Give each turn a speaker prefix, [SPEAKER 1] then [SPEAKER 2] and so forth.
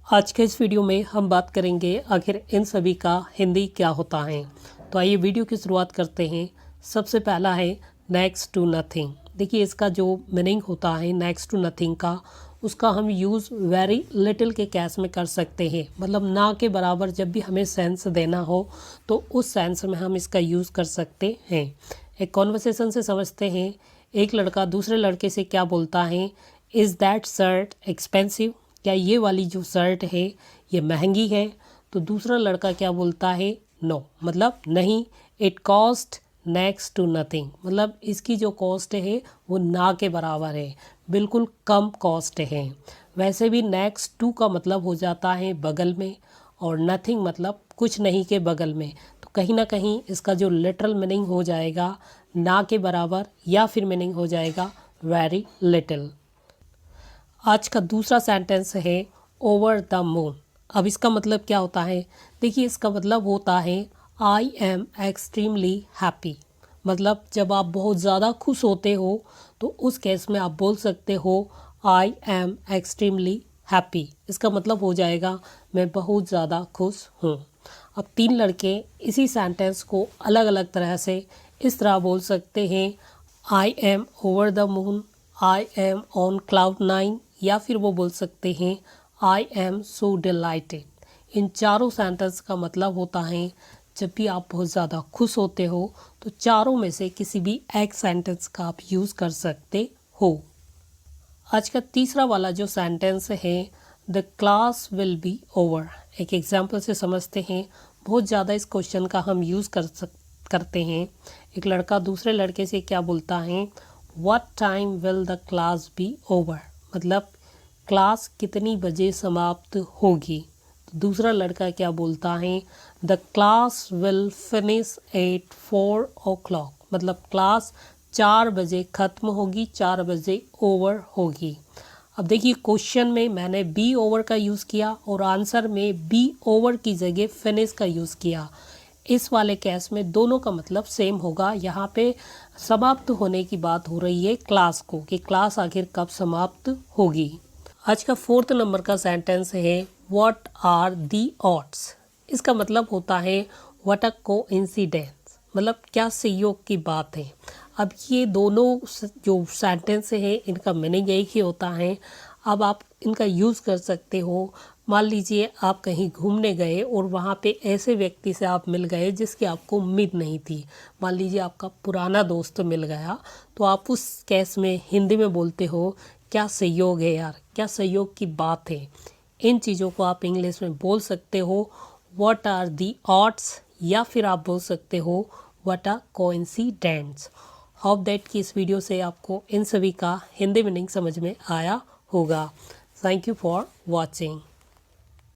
[SPEAKER 1] आज के इस वीडियो में हम बात करेंगे आखिर इन सभी का हिंदी क्या होता है। तो आइए वीडियो की शुरुआत करते हैं। सबसे पहला है नेक्स्ट टू नथिंग। देखिए इसका जो मीनिंग होता है नेक्स्ट टू नथिंग का, उसका हम यूज़ वेरी लिटिल के केस में कर सकते हैं। मतलब ना के बराबर जब भी हमें सेंस देना हो तो उस सेंस में हम इसका यूज़ कर सकते हैं। एक कॉन्वर्सेशन से समझते हैं। एक लड़का दूसरे लड़के से क्या बोलता है, इज़ दैट शर्ट एक्सपेंसिव? क्या ये वाली जो शर्ट है ये महंगी है? तो दूसरा लड़का क्या बोलता है, नो, मतलब नहीं। It cost next to nothing, मतलब इसकी जो कॉस्ट है वो ना के बराबर है, बिल्कुल कम कॉस्ट है। वैसे भी नेक्स्ट टू का मतलब हो जाता है बगल में, और नथिंग मतलब कुछ नहीं के बगल में। तो कहीं ना कहीं इसका जो लिटरल मीनिंग हो जाएगा ना के बराबर, या फिर मीनिंग हो जाएगा वेरी लिटिल। आज का दूसरा सेंटेंस है ओवर द मून। अब इसका मतलब क्या होता है? देखिए इसका मतलब होता है आई एम एक्सट्रीमली हैप्पी। मतलब जब आप बहुत ज़्यादा खुश होते हो तो उस केस में आप बोल सकते हो आई एम एक्सट्रीमली हैप्पी। इसका मतलब हो जाएगा मैं बहुत ज़्यादा खुश हूँ। अब तीन लड़के इसी सेंटेंस को अलग अलग तरह से इस तरह बोल सकते हैं, I am over the moon, I am on cloud nine, या फिर वो बोल सकते हैं आई एम सो डिलाइटेड। इन चारों सेंटेंस का मतलब होता है जब भी आप बहुत ज़्यादा खुश होते हो तो चारों में से किसी भी एक सेंटेंस का आप यूज़ कर सकते हो। आज का तीसरा वाला जो सेंटेंस है the class will be over. एक एग्जाम्पल से समझते हैं। बहुत ज़्यादा इस क्वेश्चन का हम यूज़ करते हैं। एक लड़का दूसरे लड़के से क्या बोलता है, what time will the class be over? मतलब क्लास कितनी बजे समाप्त होगी? तो दूसरा लड़का क्या बोलता है, the class will finish at 4 o'clock। मतलब क्लास 4 बजे ख़त्म होगी, 4 बजे ओवर होगी। अब देखिए क्वेश्चन में मैंने बी ओवर का यूज़ किया और आंसर में बी ओवर की जगह फिनिश का यूज़ किया। इस वाले केस में दोनों का मतलब सेम होगा। यहाँ पे समाप्त होने की बात हो रही है क्लास को, कि क्लास आखिर कब समाप्त होगी। आज का फोर्थ नंबर का सेंटेंस है व्हाट आर दी ऑड्स। इसका मतलब होता है व्हाट अ कोइंसिडेंस, मतलब क्या संयोग की बात है। अब ये दोनों जो सेंटेंस है इनका मीनिंग एक ही होता है। अब आप इनका यूज़ कर सकते हो। मान लीजिए आप कहीं घूमने गए और वहाँ पे ऐसे व्यक्ति से आप मिल गए जिसकी आपको उम्मीद नहीं थी। मान लीजिए आपका पुराना दोस्त मिल गया, तो आप उस केस में हिंदी में बोलते हो क्या संयोग है यार, क्या संयोग की बात है। इन चीज़ों को आप इंग्लिश में बोल सकते हो व्हाट आर दी ऑड्स, या फिर आप बोल सकते हो what are coincidence. Hope that कि इस वीडियो से आपको इन सभी का हिंदी मीनिंग समझ में आया होगा। Thank you for watching.